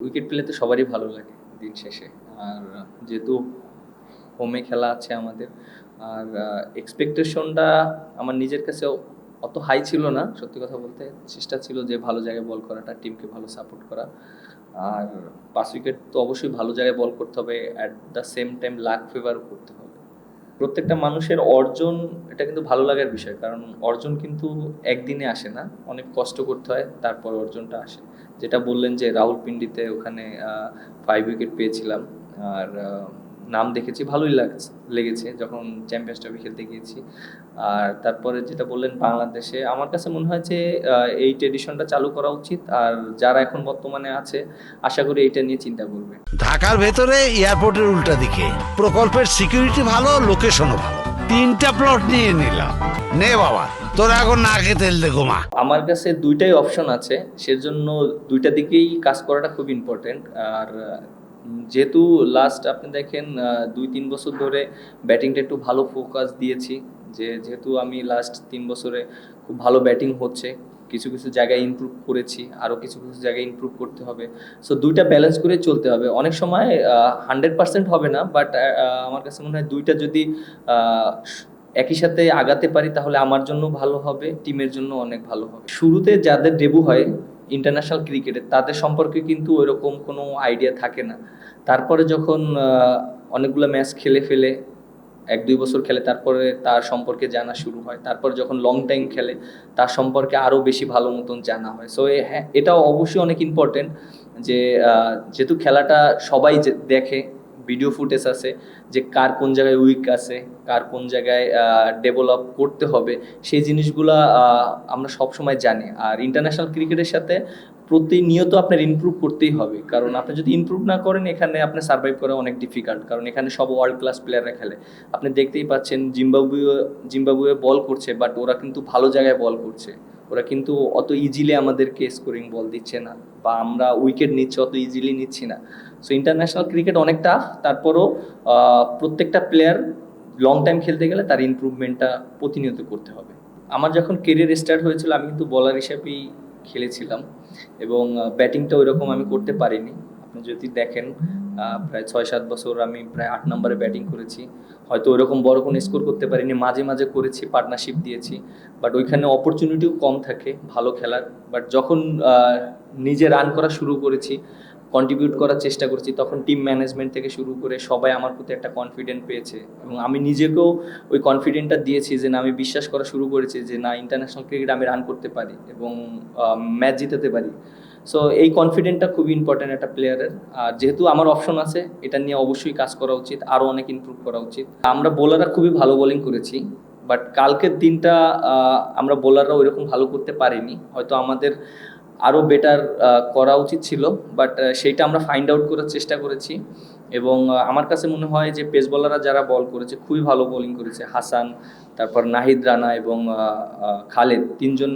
Wicket পেলে তো সবারই ভালো লাগে দিন শেষে। আর যেহেতু হোমে খেলা আছে আমাদের, আর এক্সপেকটেশনটা আমার নিজের কাছেও অত হাই ছিল না সত্যি কথা বলতে। চেষ্টা ছিল যে ভালো জায়গায় বল করাটা, টিমকে ভালো সাপোর্ট করা। আর ৫ উইকেট তো অবশ্যই ভালো জায়গায় বল করতে হবে, at the same time luck ফেভারও করতে হবে। প্রত্যেকটা মানুষের অর্জন, এটা কিন্তু ভালো লাগার বিষয়, কারণ অর্জন কিন্তু একদিনে আসে না, অনেক কষ্ট করতে হয় তারপর অর্জনটা আসে। যেটা বললেন যে রাউলপিন্ডিতে ওখানে 5 উইকেট পেয়েছিলাম। আর নাম দেখেছি, ভালোই লেগেছে যখন চ্যাম্পিয়ন্স ট্রফি খেলতে গিয়েছি। আর তারপরে যেটা বললেন বাংলাদেশে, আমার কাছে মনে হয় যে এই ট্রেডিশনটা চালু করা উচিত। আর যারা এখন বর্তমানে আছে, আশা করি এইটা নিয়ে চিন্তা করবে। ঢাকার ভেতরে এয়ারপোর্টের উল্টা দিকে প্রকল্পের সিকিউরিটি ভালো, লোকেশনও ভালো। 3টা প্লট নিয়ে নিলাম। নে বাবা, তোর এখন নাকে তেল দে ঘুমা। আমার কাছে দুইটাই অপশন আছে, সেজন্য দুইটা দিকেই কাজ করাটা খুব ইম্পর্টেন্ট। আর যেহেতু লাস্ট আপনি দেখেন ২-৩ বছর ধরে ব্যাটিংটা একটু ভালো ফোকাস দিয়েছি, যেহেতু আমি লাস্ট 3 বছরে খুব ভালো ব্যাটিং হচ্ছে, কিছু কিছু জায়গায় ইমপ্রুভ করেছি, আরও কিছু কিছু জায়গায় ইমপ্রুভ করতে হবে। সো দুইটা ব্যালেন্স করে চলতে হবে। অনেক সময় 100% হবে না, বাট আমার কাছে মনে হয় দুইটা যদি আহ, একই সাথে আগাতে পারি তাহলে আমার জন্য ভালো হবে, টিমের জন্য অনেক ভালো হবে। শুরুতে যাদের ডেবু হয় ইন্টারন্যাশনাল ক্রিকেটে, তাদের সম্পর্কে কিন্তু ওইরকম কোনো আইডিয়া থাকে না। তারপরে যখন অনেকগুলো ম্যাচ খেলে ফেলে, ১-২ বছর খেলে, তারপরে তার সম্পর্কে জানা শুরু হয়। তারপর যখন লং টাইম খেলে, তার সম্পর্কে আরও বেশি ভালো মতন জানা হয়। সো হ্যাঁ, এটাও অবশ্যই অনেক ইম্পর্টেন্ট যে যেহেতু খেলাটা সবাই দেখে, ভিডিও ফুটেজ আছে যে কার কোন জায়গায় উইক আছে, কার কোন জায়গায় ডেভেলপ করতে হবে, সেই জিনিসগুলা আমরা সব সময় জানি। আর ইন্টারন্যাশনাল ক্রিকেটের সাথে প্রতিনিয়ত আপনার ইমপ্রুভ করতেই হবে, কারণ আপনি যদি ইমপ্রুভ না করেন এখানে আপনি সার্ভাইভ করা অনেক ডিফিকাল্ট, কারণ এখানে সব ওয়ার্ল্ড ক্লাস প্লেয়াররা খেলে। আপনি দেখতেই পাচ্ছেন জিম্বাবুয়ে বল করছে, বাট ওরা কিন্তু ভালো জায়গায় বল করছে। ওরা কিন্তু অত ইজিলি আমাদেরকে স্কোরিং বল দিচ্ছে না, বা আমরা উইকেট নিচ্ছি অত ইজিলি নিচ্ছি না। সো ইন্টারন্যাশনাল ক্রিকেট অনেক টাফ, তারপরও প্রত্যেকটা প্লেয়ার লং টাইম খেলতে গেলে তার ইমপ্রুভমেন্টটা প্রতিনিয়ত করতে হবে। আমার যখন কেরিয়ার স্টার্ট হয়েছিল, আমি কিন্তু বলার হিসেবেই খেলেছিলাম, এবং ব্যাটিংটা ওইরকম আমি করতে পারিনি। আপনি যদি দেখেন প্রায় ৬-৭ বছর আমি প্রায় ৮ নম্বরে ব্যাটিং করেছি। হয়তো ওইরকম বড় কোনো স্কোর করতে পারিনি, মাঝে মাঝে করেছি, পার্টনারশিপ দিয়েছি, বাট ওইখানে অপরচুনিটিও কম থাকে ভালো খেলার। বাট যখন নিজে রান করা শুরু করেছি, কন্ট্রিবিউট করার চেষ্টা করছি, তখন টিম ম্যানেজমেন্ট থেকে শুরু করে সবাই আমার প্রতি একটা কনফিডেন্ট পেয়েছে, এবং আমি নিজেকেও ওই কনফিডেন্টটা দিয়েছি যে না, আমি বিশ্বাস করা শুরু করেছি যে না, ইন্টারন্যাশনাল ক্রিকেট আমি রান করতে পারি এবং ম্যাচ জিতাতে পারি। সো এই কনফিডেন্টটা খুবই ইম্পর্ট্যান্ট একটা প্লেয়ারের। আর যেহেতু আমার অপশন আছে, এটা নিয়ে অবশ্যই কাজ করা উচিত, আরও অনেক ইমপ্রুভ করা উচিত। আমরা বোলাররা খুবই ভালো বোলিং করেছি, বাট কালকের দিনটা আমরা বোলাররা ওইরকম ভালো করতে পারিনি। হয়তো আমাদের আরও বেটার করা উচিত ছিল, বাট সেইটা আমরা ফাইন্ড আউট করার চেষ্টা করেছি। এবং আমার কাছে মনে হয় যে পেস বলাররা যারা বল করেছে খুবই ভালো বোলিং করেছে। হাসান, তারপর নাহিদ রানা এবং খালেদ, তিনজন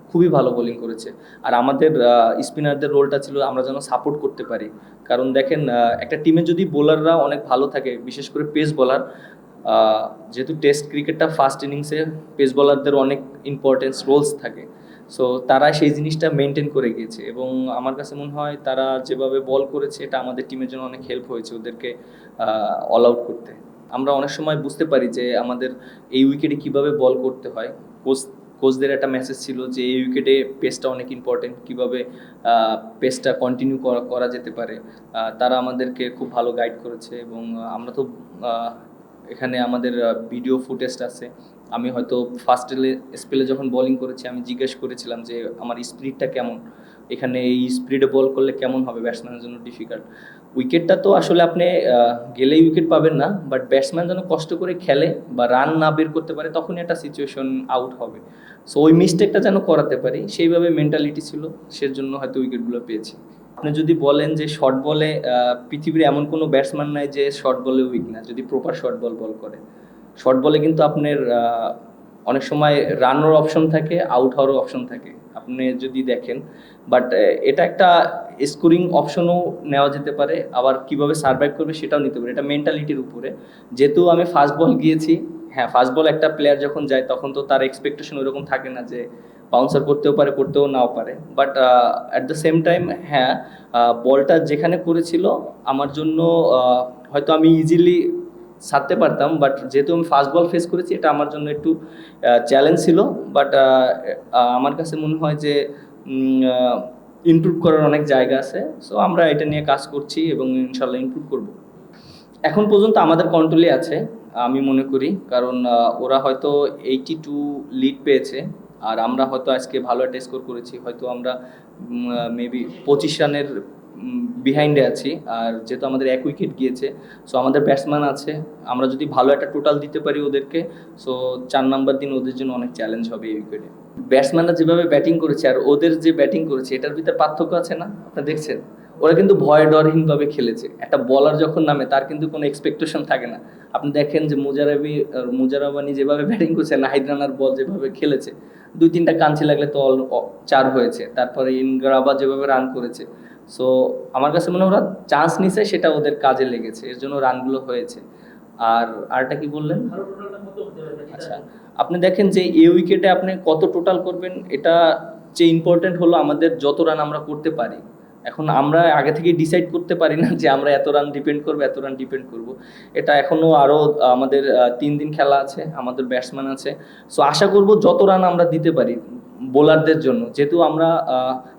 খুবই ভালো বোলিং করেছে। আর আমাদের স্পিনারদের রোলটা ছিল আমরা যেন সাপোর্ট করতে পারি, কারণ দেখেন একটা টিমে যদি বোলাররা অনেক ভালো থাকে, বিশেষ করে পেস বোলার, যেহেতু টেস্ট ক্রিকেটটা ফার্স্ট ইনিংসে পেস বোলারদের অনেক ইম্পর্টেন্স রোলস থাকে। সো তারা সেই জিনিসটা মেনটেন করে গিয়েছে, এবং আমার কাছে মনে হয় তারা যেভাবে বল করেছে এটা আমাদের টিমের জন্য অনেক হেল্প হয়েছে ওদেরকে অল আউট করতে। আমরা অনেক সময় বুঝতে পারি যে আমাদের এই উইকেটে কিভাবে বল করতে হয়। কোচদের একটা মেসেজ ছিল যে এই উইকেটে পেসটা অনেক ইম্পর্টেন্ট, কীভাবে পেসটা কন্টিনিউ করা যেতে পারে। তারা আমাদেরকে খুব ভালো গাইড করেছে, এবং আমরা তো এখানে আমাদের ভিডিও ফুটেজ আছে। আমি হয়তো ফার্স্ট স্পেলে যখন বোলিং করেছি, আমি জিজ্ঞেস করেছিলাম যে আমার স্পিডটা কেমন, এখানে এই স্পিডে বল করলে কেমন হবে, ব্যাটসম্যানের জন্য ডিফিকাল্ট। উইকেটটা তো আসলে আপনি গেলেই উইকেট পাবেন না, বাট ব্যাটসম্যান যেন কষ্ট করে খেলে বা রান না বের করতে পারে, তখনই একটা সিচুয়েশন আউট হবে। সো ওই মিস্টেকটা যেন করাতে পারি, সেইভাবে মেন্টালিটি ছিল, সেজন্য হয়তো উইকেটগুলো পেয়েছি। আপনি যদি বলেন যে শর্ট বলে, পৃথিবীর এমন কোনো ব্যাটসম্যান নাই যে শর্ট বলে উইক না, যদি প্রপার শর্ট বল করে। শর্ট বলে কিন্তু আপনার অনেক সময় রানের অপশন থাকে, আউট হওয়ারও অপশন থাকে, আপনি যদি দেখেন। বাট এটা একটা স্কোরিং অপশনও নেওয়া যেতে পারে, আবার কিভাবে সার্ভাইভ করবে সেটাও নিতে পারে, এটা মেন্টালিটির উপরে। যেহেতু আমি ফাস্ট বল গিয়েছি, হ্যাঁ, ফাস্ট বল একটা প্লেয়ার যখন যায় তখন তো তার এক্সপেকটেশন ওইরকম থাকে না যে বাউন্সার করতেও পারে, করতেও নাও পারে, but at the same time হ্যাঁ, বলটা যেখানে করেছিল আমার জন্য হয়তো আমি ইজিলি ছাড়তে পারতাম, বাট যেহেতু আমি ফাস্ট বল ফেস করেছি এটা আমার জন্য একটু চ্যালেঞ্জ ছিল। বাট আমার কাছে মনে হয় যে ইমপ্রুভ করার অনেক জায়গা আছে, সো আমরা এটা নিয়ে কাজ করছি এবং ইনশাল্লাহ ইমপ্রুভ করব। এখন পর্যন্ত আমাদের কন্ট্রোলে আছে আমি মনে করি, কারণ ওরা হয়তো 82 লিড পেয়েছে আর আমরা হয়তো আজকে ভালো একটা স্কোর করেছি, হয়তো আমরা মেবি 25 রানের বিহাইন্ডে আছি। আর যেহেতু আমাদের 1 উইকেট গিয়েছে, সো আমাদের ব্যাটসম্যান আছে, আমরা যদি ভালো একটা টোটাল দিতে পারি ওদেরকে, সো 4 নাম্বার দিন ওদের জন্য অনেক চ্যালেঞ্জ হবে এই উইকেটে। ব্যাটসম্যানরা যেভাবে ব্যাটিং করেছে আর ওদের যে ব্যাটিং করেছে এটার ভিতরে পার্থক্য আছে না, আপনারা দেখছেন? ওরা কিন্তু ভয় ডরহীনভাবে খেলেছে। একটা বলার যখন নামে তার কিন্তু কোনো এক্সপেকটেশন থাকে না। আপনি দেখেন যে মুজারাবানি যেভাবে ব্যাটিং করছে, নাহিদ রানার বল যেভাবে খেলেছে, 2-3টা কাঞ্চি লাগলে তো 4 হয়েছে। তারপরে ইনগ্রাবা যেভাবে রান করেছে, সো আমার কাছে মনে হয় ওরা চান্স নিছে, সেটা ওদের কাজে লেগেছে, এর জন্য রানগুলো হয়েছে। আর আরটা কি বললেন? আচ্ছা, আপনি দেখেন যে এই উইকেটে আপনি কত টোটাল করবেন, এটা যে ইম্পর্টেন্ট হলো আমাদের যত রান আমরা করতে পারি। এখন আমরা আগে থেকে ডিসাইড করতে পারি না যে আমরা এত রান ডিপেন্ড করবো, এত রান ডিপেন্ড করব। এটা এখনো আরও আমাদের 3 দিন খেলা আছে, আমাদের ব্যাটসম্যান আছে, সো আশা করব যত রান আমরা দিতে পারি বোলারদের জন্য। যেহেতু আমরা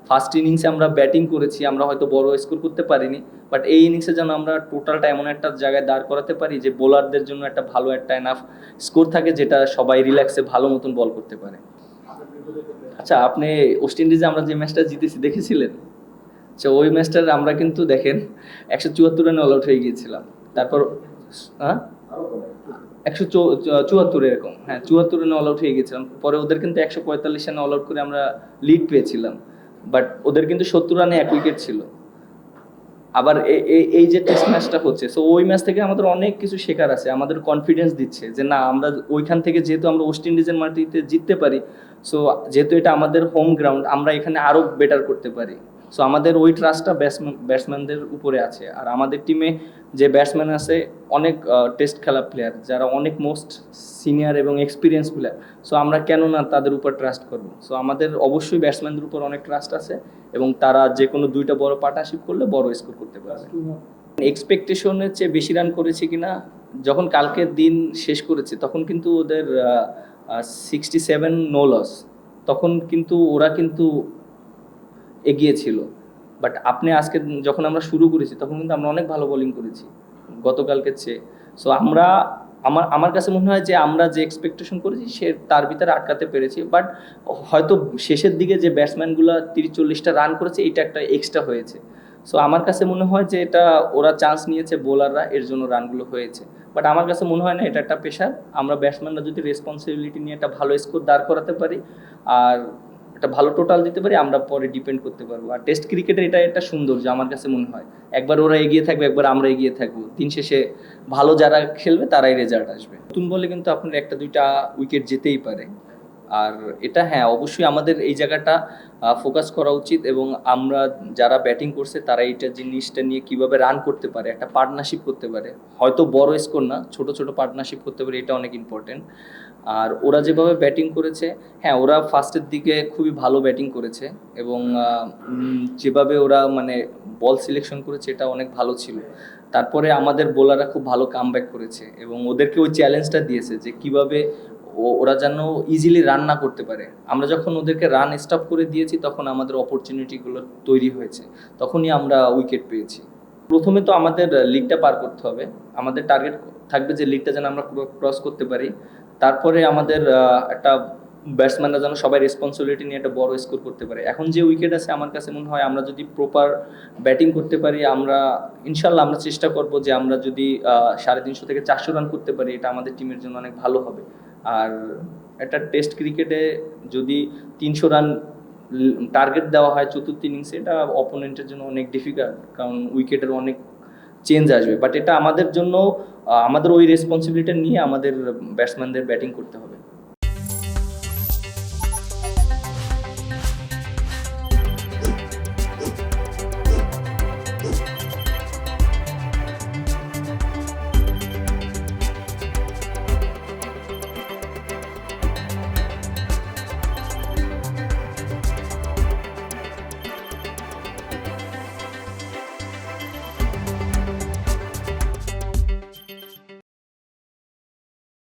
ফার্স্ট ইনিংসে আমরা ব্যাটিং করেছি, আমরা হয়তো বড় স্কোর করতে পারিনি, বাট এই ইনিংসে যেন আমরা টোটালটা এমন একটা জায়গায় দাঁড় করাতে পারি যে বোলারদের জন্য একটা ভালো একটা এনাফ স্কোর থাকে, যেটা সবাই রিল্যাক্সে ভালো মতন বল করতে পারে। আচ্ছা, আপনি ওয়েস্ট ইন্ডিজে আমরা যে ম্যাচটা জিতেছি দেখেছিলেন? আচ্ছা, ওই ম্যাচটার আমরা কিন্তু দেখেন 174 রানে অল আউট হয়ে গিয়েছিলাম। তারপর 174 এরকম, হ্যাঁ 74 রানে অল আউট হয়ে গেছিলাম। পরে ওদের কিন্তু 145 রানে অল আউট করে আমরা লিড পেয়েছিলাম, বাট ওদের কিন্তু 70 রানে 1 উইকেট ছিল। আবার এই যে টেস্ট ম্যাচটা হচ্ছে, সো ওই ম্যাচ থেকে আমাদের অনেক কিছু শেখার আছে, আমাদের কনফিডেন্স দিচ্ছে যে না, আমরা ওইখান থেকে যেহেতু আমরা ওয়েস্ট ইন্ডিজের মাটিতে জিততে পারি, সো যেহেতু এটা আমাদের হোম গ্রাউন্ড, আমরা এখানে আরও বেটার করতে পারি। সো আমাদের ওই ট্রাস্টটা ব্যাটসম্যানদের উপরে আছে। আর আমাদের টিমে যে ব্যাটসম্যান আছে অনেক টেস্ট খেলা প্লেয়ার, যারা অনেক মোস্ট সিনিয়র এবং এক্সপিরিয়েন্স প্লেয়ার, সো আমরা কেন না তাদের উপর ট্রাস্ট করবো। সো আমাদের অবশ্যই ব্যাটসম্যানদের উপর অনেক ট্রাস্ট আছে এবং তারা যে কোনো 2টা বড় পার্টনারশিপ করলে বড় স্কোর করতে পারবে। এক্সপেকটেশনের চেয়ে বেশি রান করেছে কিনা, যখন কালকের দিন শেষ করেছে তখন কিন্তু ওদের 67 নো লস, তখন কিন্তু ওরা কিন্তু এগিয়ে ছিল। বাট আপনি আজকে যখন আমরা শুরু করেছি তখন কিন্তু আমরা অনেক ভালো বোলিং করেছি গতকালকের চেয়ে। সো আমরা আমার কাছে মনে হয় যে আমরা যে এক্সপেকটেশন করেছি সে তার ভিতরে আটকাতে পেরেছি। বাট হয়তো শেষের দিকে যে ব্যাটসম্যানগুলো 30-40টা রান করেছে, এটা একটা এক্সট্রা হয়েছে। সো আমার কাছে মনে হয় যে এটা ওরা চান্স নিয়েছে বোলাররা, এর জন্য রানগুলো হয়েছে। বাট আমার কাছে মনে হয় না এটা একটা পেশার। আমরা ব্যাটসম্যানরা যদি রেসপন্সিবিলিটি নিয়ে একটা ভালো স্কোর দাঁড় করাতে পারি আর একটা ভালো টোটাল দিতে পারি, আমরা পরে ডিপেন্ড করতে পারবো। আর টেস্ট ক্রিকেটের এটা একটা সৌন্দর্য আমার কাছে মনে হয়, একবার ওরা এগিয়ে থাকবে, একবার আমরা এগিয়ে থাকবো, দিন শেষে ভালো যারা খেলবে তারাই রেজাল্ট আসবে। নতুন বলে কিন্তু আপনার 1-2টা উইকেট যেতেই পারে। আর এটা হ্যাঁ, অবশ্যই আমাদের এই জায়গাটা ফোকাস করা উচিত এবং আমরা যারা ব্যাটিং করছে তারা এইটা জিনিসটা নিয়ে কিভাবে রান করতে পারে, একটা পার্টনারশিপ করতে পারে, হয়তো বড় স্কোর না, ছোট ছোট পার্টনারশিপ করতে পারে, এটা অনেক ইম্পর্টেন্ট। আর ওরা যেভাবে ব্যাটিং করেছে, হ্যাঁ ওরা ফার্স্টের দিকে খুবই ভালো ব্যাটিং করেছে এবং যেভাবে ওরা মানে বল সিলেকশন করেছে এটা অনেক ভালো ছিল। তারপরে আমাদের বোলাররা খুব ভালো কামব্যাক করেছে এবং ওদেরকে ওই চ্যালেঞ্জটা দিয়েছে যে কিভাবে ওরা যেন ইজিলি রান না করতে পারে। আমরা যখন ওদেরকে রান স্টপ করে দিয়েছি তখন আমাদের অপরচুনিটিগুলো তৈরি হয়েছে, তখনই আমরা উইকেট পেয়েছি। প্রথমে তো আমাদের লিগটা পার করতে হবে, আমাদের টার্গেট থাকবে যে লিগটা যেন আমরা ক্রস করতে পারি। তারপরে আমাদের একটা ব্যাটসম্যানরা যেন সবাই রেসপন্সিবিলিটি নিয়ে একটা বড় স্কোর করতে পারে। এখন যে উইকেট আছে আমার কাছে মনে হয় আমরা যদি প্রপার ব্যাটিং করতে পারি, আমরা ইনশাল্লাহ আমরা চেষ্টা করব যে আমরা যদি 350 থেকে 400 রান করতে পারি, এটা আমাদের টিমের জন্য অনেক ভালো হবে। আর একটা টেস্ট ক্রিকেটে যদি 300 রান টার্গেট দেওয়া হয় চতুর্থ ইনিংসে, এটা অপোনেন্টের জন্য অনেক ডিফিকাল্ট, কারণ উইকেটের অনেক চেঞ্জ আসবে। বাট এটা আমাদের জন্য আমাদের ওই রেসপন্সিবিলিটি নিয়ে আমাদের ব্যাটসম্যানদের ব্যাটিং করতে হবে।